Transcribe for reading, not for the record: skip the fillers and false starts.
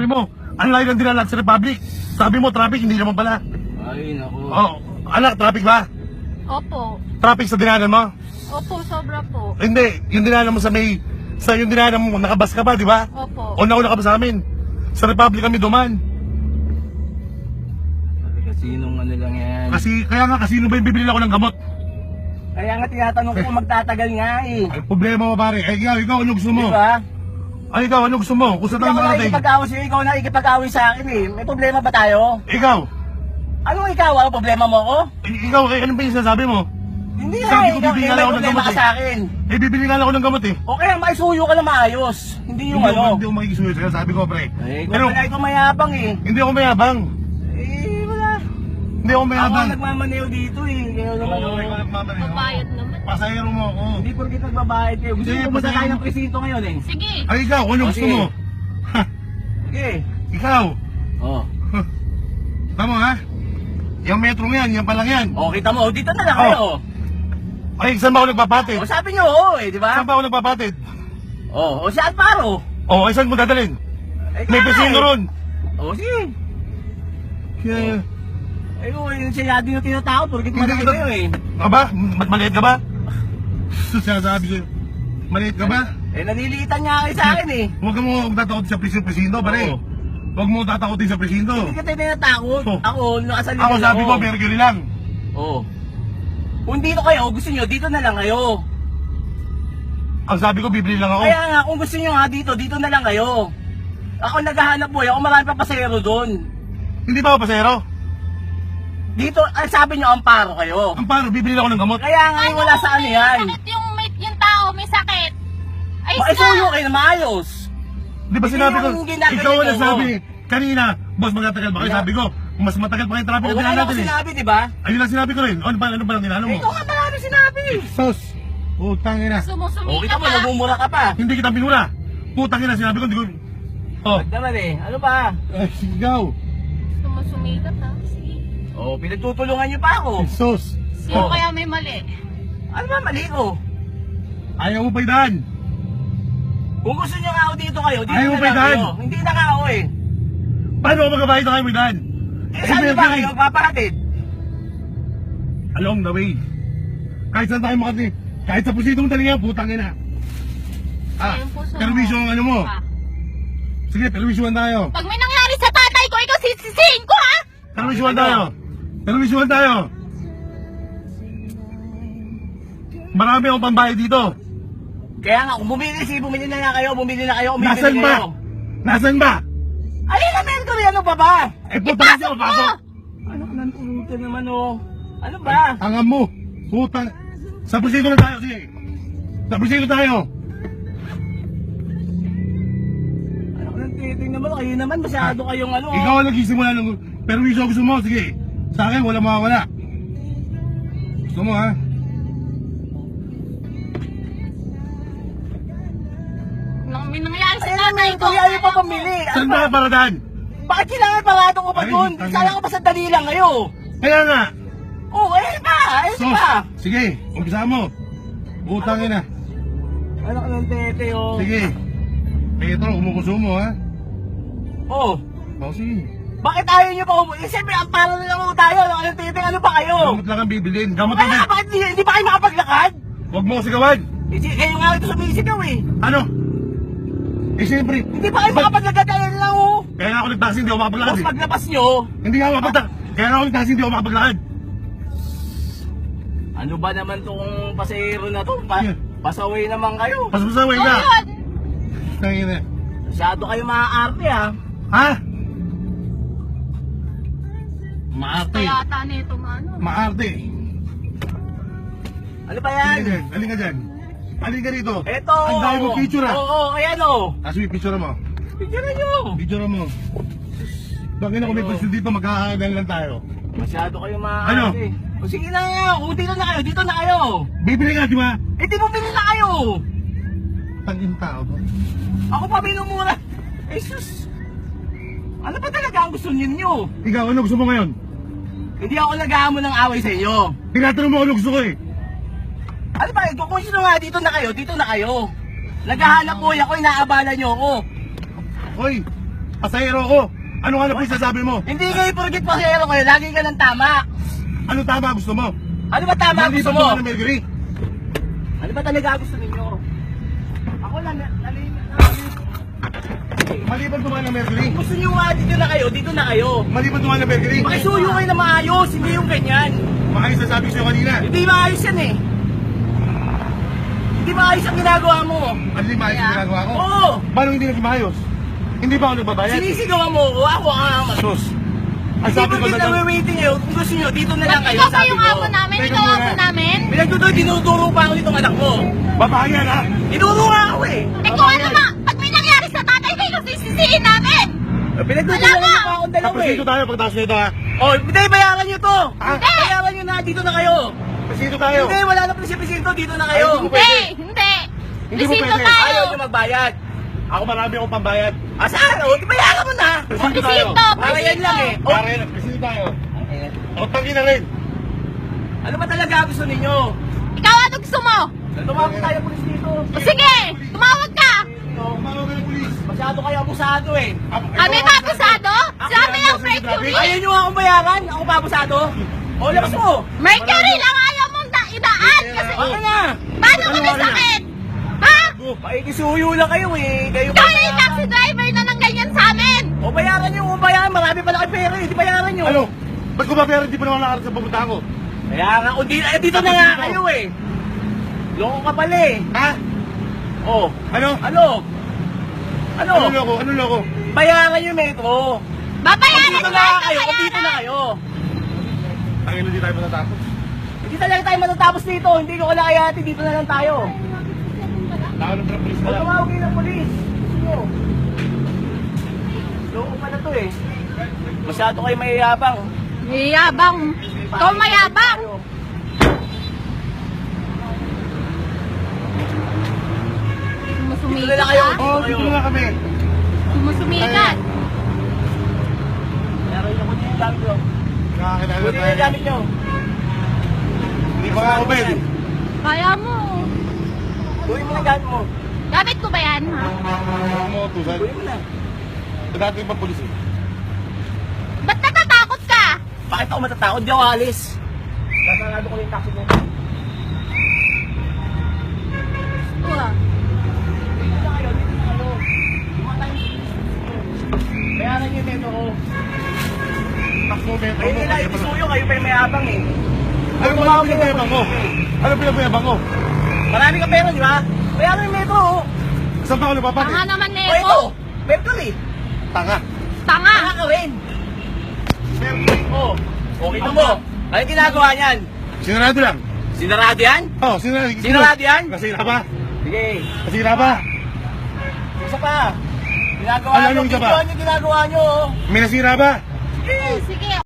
mo, ang layo ng dinalat sa Republic. Sabi mo, traffic, hindi naman pala. Ay, naku. Oh, anak, traffic ba? Opo. Traffic sa dinanan mo? Opo, sobra po. Hindi, yung dinanan mo yung dinanan mo, nakabas ka ba, di ba? Opo. O nauna ka ba sa amin? Sa Republic kami duman. Kasinong ano lang yan. Kaya nga, kasino ba yung bibili ako ng gamot? Kaya nga tinatanong ko kung magtatagal nga eh. Ay, problema mo pare. Ay, ikaw, ano gusto mo? Diba? Ay, ikaw, ano gusto mo? Kung saan tayo Ikaw na makarating? ikipag-away sa'yo, ikaw na ikipag-away sa akin eh. May problema ba tayo? Ikaw, Anong ikaw? Ano problema mo ko? ikaw, ano ba yung sinasabi mo? Hindi nga Sabi eh, ko, ikaw bibigyan may ako ng problema gamot ka eh. sa akin. Eh, bibili nga lang ako ng gamot eh. O kaya maisuyo ka na maayos. Hindi yung Hindi ano. ako makikisuyo sa'yo, sabi ko, pre. Eh, Pero, kung pala ito mayabang eh. hindi ako mayabang. Eh, wala. Hindi ako Ako mayabang. ang nagmamaneho dito eh. Kaya naman Oo, oh. ikaw nagmamaneo. Mabayad naman. Pasahero mo ako. Hindi porkit nagbabayad kayo. Gusto Sige, ko pumunta pasaya tayo mo. ng presinto ngayon eh. Sige. Ay, ikaw, ano O, gusto sige. mo? Ha, Sige. ikaw. Oh. Tama ha? Yung metro yan, yan pa lang yan. O, kita mo. Dito na lang kayo. Ay, saan ba ako nagpapatid? O, sabi nyo oo eh, di ba? Saan ba ako nagpapatid? O si Alvaro. Oh, ay saan mo dadalhin? Eh, May kaya presino eh. ron. O, sige. Kaya, Eh, yung sinadi yung tinatakot, porkit Hindi malaki kita- kayo eh. aba, maliit ka ba? Sinasabi ko, maliit ka ba? Eh, nanilitan niya kayo sa akin eh. Huwag ka mo tatakot sa presinto, pare. Oo. Huwag mo tatakotin sa presinto. Hindi ka tayo tinatakot. Oh. Ako, nakasalita Ako sabi ko, Mercury lang. Oo. Kung dito kayo, gusto nyo, dito na lang kayo. Ang sabi ko, bibili lang ako. Kaya nga, kung gusto nyo nga dito, dito na lang kayo. Ako naghahanap buhay, ako marami pa pasahero doon. Hindi ba ako pasero? Dito, sabi nyo, amparo kayo. Ang paano, bibili lang ako ng gamot. Kaya nga, wala sa ano yan. Sakit yung tao, may sakit. Ay, Maisuyo kayo na maayos. Di ba Hindi sinabi ko, yung ginagawa ikaw ang ko. nagsabi. Kanina, boss, magtatagal ba kayo? Yeah. Sabi ko, mas matagal pa kayo traffic na Wala dinahan na ako natin eh. sinabi, di ba? Ayun lang sinabi ko rin. Ano ba ang dinalo mo? Ikaw nga marami sinabi. Sos, putang ina. O, sumusumika kita mo, ka. nagmumura ka pa. Hindi kita binura. Putang ina, sinabi ko, hindi ko... Oh, Wag naman eh, ano ba? ay, sigaw. Sumusumika ka. Sige. O, pinagtutulungan nyo pa ako. Sos. Sino kaya may mali? Ano ba mali ko? Ayaw mo pa idaan. Kung gusto nyo nga ako dito kayo, dito Ayaw mo na pa lang idaan. kayo. Hindi na nga ako eh. Paano ako magkabayad na kayo mo idaan? Eh, saan nyo ba Mercury. kayo magpapahatid? Along the way. Kahit saan tayo makati. Kahit sa pusito mo talaga, putang ina. Ayun po sa- perwisyo ang ano mo. Ah. Sige, perwisyohan tayo. Pag may nangyari sa tatay ko, ikaw sisisihin ko ha? Perwisyohan tayo. Perwisyohan tayo. Marami akong pambayad dito. Kaya nga, kung bumili na nga kayo, bumili na kayo, umibili Nasaan ba? kayo. Nasaan ba? Alin na Mercury, ano ba ba? Eh, putang ina, pasok. Ano ka nang tulutan naman oh? Ano ba? Tanga mo. Putang. Sa pusito na tayo, sige. Sa pusito tayo. Ano ka nang titing naman? Kayo naman, masyado kayong ano. Ikaw ang nagsisimula ng perwisyo gusto mo, sige. Sa akin, wala mawawala. Gusto mo, ha? May nangyari sa Ayun na tatay ko. Mercury, ayaw pa pamili. Ano Saan ba? ba paradaan? Bakit kailangan parado ko pa Ay, doon? tanga. Sana ko pa sandali lang kayo. Kaya nga. Oh, ayun pa, ayun Sos, pa. sige, umpisa mo. Putang ina. Ano ka nang tete oh? Sige. Petro, umukusumo, ha? Oh, O, sige. bakit ayaw nyo pa umuwi? Eh, siyempre, ang para na lang ho tayo. Ano ka nang tete? Ano pa kayo? Gamot lang ang bibilin. Gamot Kaya lang. bakit hindi pa kayo makapaglakad? Huwag mo sigawan. Eh, kayo nga ito sumisigaw eh. Ano? Eh, siyempre. Hindi pa kayo makapaglakad, ayun lang oh. Kaya nga ako nagtaksi, hindi ako makapaglakad Tapos eh. paglabas nyo, Hindi ako makapaglakad. Kaya nga ako nagtaksi, hindi ako makapaglakad. ano ba naman tong pasahero na to? Yeah. Pasaway naman kayo. Pasapasaway ka. Ayun. Tangina. Masyado kayo maaarte ha. Ha? Maarte. Kaya ata nito ano. Maarte. Ano ba Alin ka yan? dyan. Alin ka dyan. Alin ka rito. Eto. Ang dami mong picture ah. Oo, ayan oh. Tapos may picture mo. Picture nyo. Picture mo. Bakit ako may Ayun. question dito, magkakagan lang tayo. Masyado kayo Ano? maaarte. O sige na nga, kung dito na kayo, dito na kayo. Bibili ka, di ba? Eh di bumili na kayo. Tangin tao ba? Ako pa minumura. Eh sus. Ano ba talaga ang gusto ninyo? Ikaw, ano gusto mo ngayon? Hindi ako nag-aamon ng away sa inyo. Tinatanong mo ano gusto ko eh. Ano ba, kung sino nga dito na kayo, dito na kayo. Naghahanap buhay ako, inaabala nyo ako. Hoy, Pasahero ko. Ano nga na po yung sasabi mo? Hindi kayo porkit pasahero kayo, lagi ka ng tama. Ano tama gusto mo? Ano ba tama gusto Maliban mo? ko ng Mercury. Ano ba talaga gusto ninyo? Ako lang, Maliban ko ng Mercury. gusto nyo nga dito na kayo, dito na kayo. Maliban ko ng Mercury. Makisuyo kayo na maayos, hindi yung ganyan. Maayos na sabi ko sa'yo kanina. Hindi maayos yan eh. Hindi maayos ang ginagawa mo. Ano yung maayos na ginagawa ko? Oo. Paano hindi naging maayos? Hindi ba ako nagbabayad? Sinisigawan mo ako, ako ang Sus. Ang Hindi sabi mo ko din na na-waiting eh. Kung gusto nyo, dito na lang kayo, Ikaw pa sabi yung ko. amo namin, Teka ikaw muna. amo namin. Pinagtutuloy, tinuturo pa ako nitong anak mo. babae yan ha? Tinuro nga ako eh. Ikaw ano ma, pag may nangyari sa tatay ko, ikaw sisisihin namin. Pinagtutuloy Wala pa akong dalawa Tapos eh. dito tayo pagtaas nito ha? Oh, hindi, bayaran nyo to. Ah? Bayaran nyo na, dito na kayo. Tapos dito tayo. Hindi, wala na presinto, dito na kayo. Ay, Hindi, hindi. Hindi mo Bisito pwede. tayo. Ayaw nyo magbayad. Ako marami akong pambayad. Saan? O, bayaran mo na. Tapos dito tayo. Bisito, Para yan lang eh. Oh, Para yan. Tapos dito tayo. O tangin na rin. ano ba talaga gusto ninyo? Ikaw ano gusto mo? Tumawag tayo pulis dito. O sige, tumawag ka. Kumawag ka ng pulis. Masyado kayo abusado eh. Kami ba abusado? Sabi ang Mercury. Ayaw nyo nga akong bayaran. Ako pa abusado. O, labas mo. Mercury lang ayaw mong idaan kasi Okay na. paano ko nasakit? Ha? Pakikisuyo lang kayo eh. Kayo Ikaw na yung taxi driver na ng ganyan sa amin. O bayaran nyo, o bayaran. Marami pala kayo pera. Hindi bayaran nyo. Ano? Ba't ko ba pera hindi pa naman nakarating sa pupunta ko? Kaya nga, kung dito na nga kayo eh. Loko ka pala eh. Ha? Oh, Ano? ano? Ano? Ano loko? Ano loko? Bayaran yung metro. Babayaran Dito mo na ito, kayo, kung dito na bayaran. kayo. Tangin hindi tayo matatapos. Hindi talaga tayo matatapos dito. Hindi ko kalakayati, dito na lang tayo. Tawag ng pulis O pala. tumawag kayo ng polis. Ano? Loko pala to eh. Masyado kayo mayayabang. Mayabang. Ikaw mayabang. Dito na lang Sumusumikat kayo. ha? Oo, dito na kami. Sumusumikat. Meron yung kunin yung gamit nyo. Nakakilala Kunin tayo. yung gamit nyo. Hindi pa nga ako pwede. Kaya mo. Kunin mo na yung gamit mo. Gamit ko ba yan ha? Ano mo, tusan? Kunin mo na. Dati yung pulis eh. Ba't natatakot ka? Bakit ako matatakot? Di ako alis. Nasarado ko yung taxi mo. Uwa. Dito na kayo, dito na kayo. Dumatay yung bayaran yung metro ko. Takbo metro Kayo mo. nila isuyo, kayo pa yung mayabang eh. Ano ba ang pinagpayabang ko? Ano pinagpayabang ko? Marami ka pera, di ba? Bayaran yung metro oh. Saan pa ako napapatid? Tanga naman O ito, Neko. metro eh. Tanga. Tanga. Tanga ka rin. Mercury. Oh, okay na mo. Ano yung ginagawa niyan? Sinarado lang. Sinarado yan? Oh, sinarado. Sinarado yan? Nasira ba? Sige, Nasira ba? isa pa. Ginagawa Ano nyo, yung isa pa? video yung ginagawa nyo oh. May nasira ba? Sige. Sige,